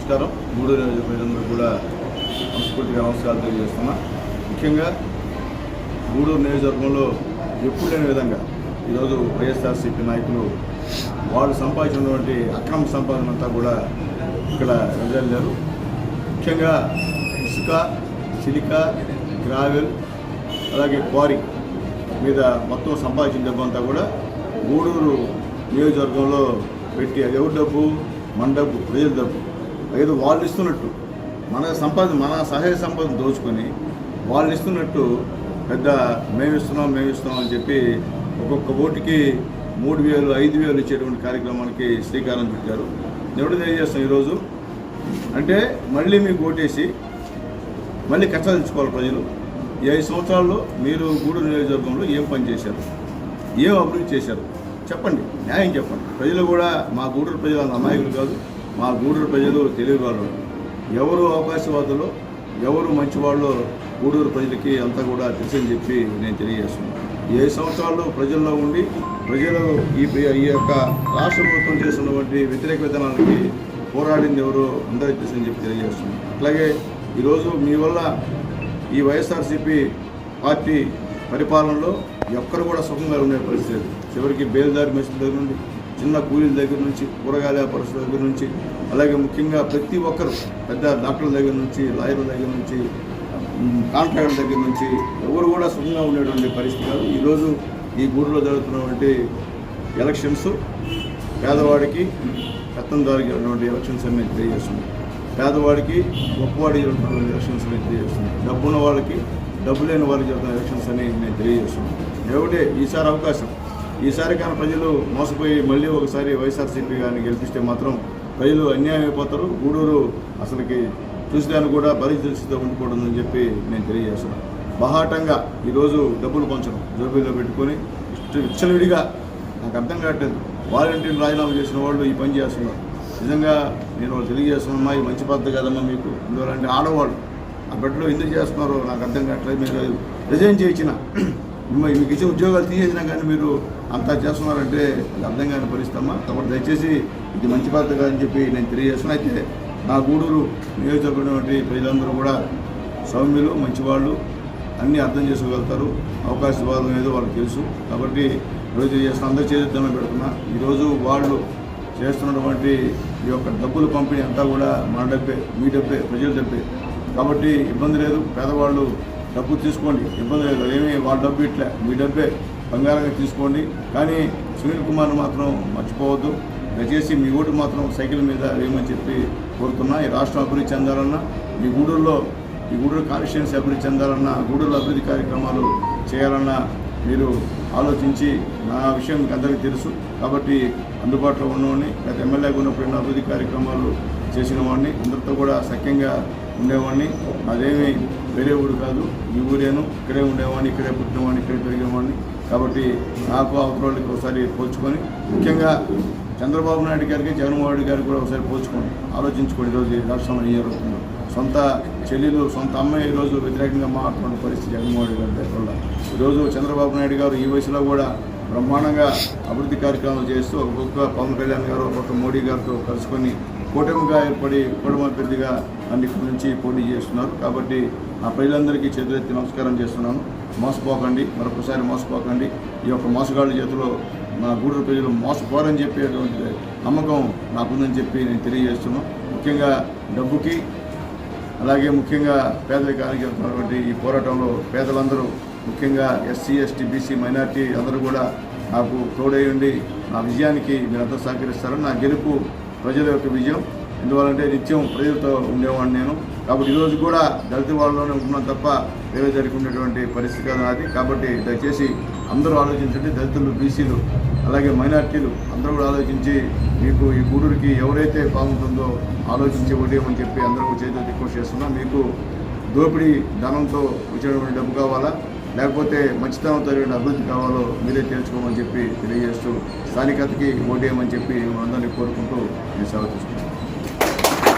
నమస్కారం. గూడూరు ప్రజలందరూ కూడా మనస్ఫూర్తిగా నమస్కారాలు తెలియజేస్తున్నా. ముఖ్యంగా గూడూరు నియోజకవర్గంలో ఎప్పుడు లేని విధంగా ఈరోజు వైఎస్ఆర్సీపీ నాయకులు వాళ్ళు సంపాదించినటువంటి అక్రమ సంపాదన అంతా కూడా ఇక్కడ వెదజల్లారు. ముఖ్యంగా ఇసుక, సిలిక, గ్రావెల్ అలాగే క్వారీ మీద మొత్తం సంపాదించిన డబ్బు అంతా కూడా గూడూరు నియోజకవర్గంలో పెట్టి అది ఎవరి డబ్బు? మన డబ్బు, ప్రజల డబ్బు. ఏదో వాళ్ళు ఇస్తున్నట్టు మన సహాయ సంపద దోచుకొని వాళ్ళు ఇస్తున్నట్టు పెద్ద మేము ఇస్తున్నాం అని చెప్పి ఒక్కొక్క ఓటుకి 3,000, 5,000 ఇచ్చేటువంటి కార్యక్రమానికి శ్రీకారం చుట్టారు. ఎవరు తెలియజేస్తాం ఈరోజు అంటే మళ్ళీ మీకు ఓటేసి మళ్ళీ కష్టాలు ప్రజలు. ఈ 5 సంవత్సరాల్లో మీరు గూడూరు నియోజకవర్గంలో ఏం పని చేశారు, ఏం అభివృద్ధి చేశారు చెప్పండి, న్యాయం చెప్పండి. ప్రజలు కూడా మా గూడూరు ప్రజలు అమాయకులు కాదు, మా గూడూరు ప్రజలు తెలివివాళ్ళు. ఎవరు అవకాశవాదులు, ఎవరు మంచివాళ్ళు గూడూరు ప్రజలకి అంతా కూడా తెలుసని చెప్పి నేను తెలియజేస్తున్నాను. 5 సంవత్సరాల్లో ప్రజల్లో ఉండి ప్రజలు ఈ యొక్క రాష్ట్ర ప్రభుత్వం చేస్తున్నటువంటి వ్యతిరేక విధానాలకి పోరాడింది ఎవరు అందరికీ తెలుసని చెప్పి తెలియజేస్తున్నాను. అట్లాగే ఈరోజు మీ వల్ల ఈ వైఎస్ఆర్సీపీ పార్టీ పరిపాలనలో ఎక్కరు కూడా సుఖంగా ఉండే పరిస్థితి. చివరికి బేల్దారి మెషిన్ దగ్గర నుండి, చిన్న కూలీల దగ్గర నుంచి, కూరగాయల వ్యాపారస్తుల దగ్గర నుంచి, అలాగే ముఖ్యంగా ప్రతి ఒక్కరు పెద్ద డాక్టర్ల దగ్గర నుంచి, లాయర్ల దగ్గర నుంచి, కాంట్రాక్టర్ దగ్గర నుంచి ఎవరు కూడా సుఖంగా ఉండేటువంటి పరిస్థితి కాదు. ఈరోజు ఈ గూడూరులో జరుగుతున్నటువంటి ఎలక్షన్స్ పేదవాడికి పెత్తందారికి ఉన్నటువంటి ఎలక్షన్స్ అని తెలియజేస్తున్నాయి. పేదవాడికి గొప్పవాడికి జరుగుతున్నటువంటి ఎలక్షన్స్ అని తెలియజేస్తున్నాయి. డబ్బున్న వాళ్ళకి డబ్బు లేని వారికి జరుగుతున్న ఎలక్షన్స్ అని నేను తెలియజేస్తున్నాను. ఏమిటే ఈసారి అవకాశం, ఈసారి కానీ ప్రజలు మోసపోయి మళ్ళీ ఒకసారి వైఎస్ఆర్సీపీ కానీ గెలిపిస్తే మాత్రం ప్రజలు అన్యాయం అయిపోతారు. గూడూరు అసలుకి చూసేదాన్ని కూడా పరిస్థితితో ఉండిపోతుందని చెప్పి నేను తెలియజేస్తున్నాను. బహాటంగా ఈరోజు డబ్బులు పంచడం జోబీలో పెట్టుకొని విచ్చలవిడిగా నాకు అర్థం కావట్లేదు. వాలంటీర్లు రాజీనామా చేసిన వాళ్ళు ఈ పని చేస్తున్నారు. నిజంగా నేను వాళ్ళు తెలియజేస్తున్నా, ఈ మంచి పద్ధతి కదమ్మా మీకు. ఎందుకంటే ఆడవాళ్ళు ఆ బిడ్డలో ఎందుకు చేస్తున్నారో నాకు అర్థం కావట్లేదు. మీరు రిజైన్ చేయించిన మీకు ఇచ్చిన ఉద్యోగాలు తీసేసినా కానీ మీరు అంతా చేస్తున్నారంటే అర్థం కాని పరిస్థితమ్మా. కాబట్టి దయచేసి ఇది మంచి పద్ధతి కాదని చెప్పి నేను తెలియజేస్తున్నా. అయితే నా గూడూరు నియోజకవర్గం ప్రజలందరూ కూడా సౌమ్యులు, మంచివాళ్ళు, అన్నీ అర్థం చేసుకోగలుగుతారు. అవకాశవాదం ఏదో వాళ్ళకి తెలుసు. కాబట్టి ఈరోజు తెలియజేస్తున్నా, అందరూ చేద్దామని పెడుతున్నా. ఈరోజు వాళ్ళు చేస్తున్నటువంటి ఈ యొక్క డబ్బులు పంపిణీ అంతా కూడా మన డబ్బే, మీ డబ్బే, ప్రజల డబ్బే. కాబట్టి ఇబ్బంది లేదు. పేదవాళ్ళు డబ్బు తీసుకోండి, ఇబ్బంది లేదు. ఏమీ వాళ్ళ డబ్బు ఇట్లే, మీ డబ్బే బంగారంగా తీసుకోండి. కానీ సునీల్ కుమార్ను మాత్రం మర్చిపోవద్దు. దయచేసి మీ ఓటు మాత్రం సైకిల్ మీద వేయమని చెప్పి కోరుతున్నా. ఈ రాష్ట్రం అభివృద్ధి చెందాలన్నా, ఈ గూడూరు కాన్స్టిట్యుయెన్సీ అభివృద్ధి చెందాలన్నా, గూడూరులో అభివృద్ధి కార్యక్రమాలు చేయాలన్నా మీరు ఆలోచించి, నా విషయం మీకు అందరికీ తెలుసు కాబట్టి అందుబాటులో ఉన్నవాడిని, లేదా ఎమ్మెల్యేగా ఉన్నప్పుడు ఎన్నో అభివృద్ధి కార్యక్రమాలు చేసిన వాడిని, అందరితో కూడా సఖ్యంగా ఉండేవాడిని. అదేమీ వేరే ఊరు కాదు, ఈ ఊరేను. ఇక్కడే ఉండేవాడిని, ఇక్కడే పుట్టినవాడిని, ఇక్కడే పెరిగేవాడిని. కాబట్టి నాకు అవతరాళ్ళకి ఒకసారి పోల్చుకొని, ముఖ్యంగా చంద్రబాబు నాయుడు గారికి, జగన్మోహన్ రెడ్డి గారికి కూడా ఒకసారి పోల్చుకోండి, ఆలోచించుకోండి. ఈరోజు రాష్ట్రంలో ఏం జరుగుతుందో. సొంత చెల్లెలు, సొంత అమ్మాయి ఈరోజు వ్యతిరేకంగా మాట్లాడుతున్న పరిస్థితి జగన్మోహన్ రెడ్డి గారి వల్ల. ఈరోజు చంద్రబాబు నాయుడు గారు ఈ వయసులో కూడా బ్రహ్మాండంగా అభివృద్ధి కార్యక్రమాలు చేస్తూ ఒక పక్క పవన్ కళ్యాణ్ గారు, ఒక పక్క మోడీ గారితో కలుసుకొని కూటమిగా ఏర్పడి కూటమి అభ్యర్థిగా అన్నిటి నుంచి పోటీ చేస్తున్నారు. కాబట్టి ఆ ప్రజలందరికీ చేతులెత్తి నమస్కారం చేస్తున్నాను. మోసపోకండి, మరొకసారి మోసపోకండి. ఈ యొక్క మోసగాళ్ళ చేతిలో నా గూడూరు ప్రజలు మోసపోరని చెప్పేటువంటి నమ్మకం నాకుందని చెప్పి నేను తెలియజేస్తున్నాను. ముఖ్యంగా డబ్బుకి, అలాగే ముఖ్యంగా పేదరికానికి జరుగుతున్నటువంటి ఈ పోరాటంలో పేదలందరూ, ముఖ్యంగా ఎస్సీ, ఎస్టీ, బీసీ, మైనార్టీ అందరూ కూడా నాకు తోడయ్యండి. నా విజయానికి మీరంతా సహకరిస్తారని. నా గెలుపు ప్రజల యొక్క విజయం. ఎందువల్లంటే నిత్యం ప్రజలతో ఉండేవాడిని నేను. కాబట్టి ఈరోజు కూడా దళిత వాళ్ళలోనే ఉంటున్నాను తప్ప వేరే జరుగుతున్నటువంటి పరిస్థితి కాదు నాది. కాబట్టి దయచేసి అందరూ ఆలోచించండి. దళితులు, బీసీలు, అలాగే మైనార్టీలు అందరూ కూడా ఆలోచించి మీకు ఈ గూడూరుకి ఎవరైతే బాగుంటుందో ఆలోచించి ఓటేయమని చెప్పి అందరూ చేతితో రిక్వెస్ట్ చేస్తున్నా. మీకు దోపిడీ ధనంతో వచ్చినటువంటి డబ్బు కావాలా, లేకపోతే మంచితనంతో అభివృద్ధి కావాలో మీరే తెలుసుకోమని చెప్పి తెలియజేస్తూ స్థానికతకి ఓటేయమని చెప్పి అందరినీ కోరుకుంటూ నేను సెలవు తీసుకుంటాను.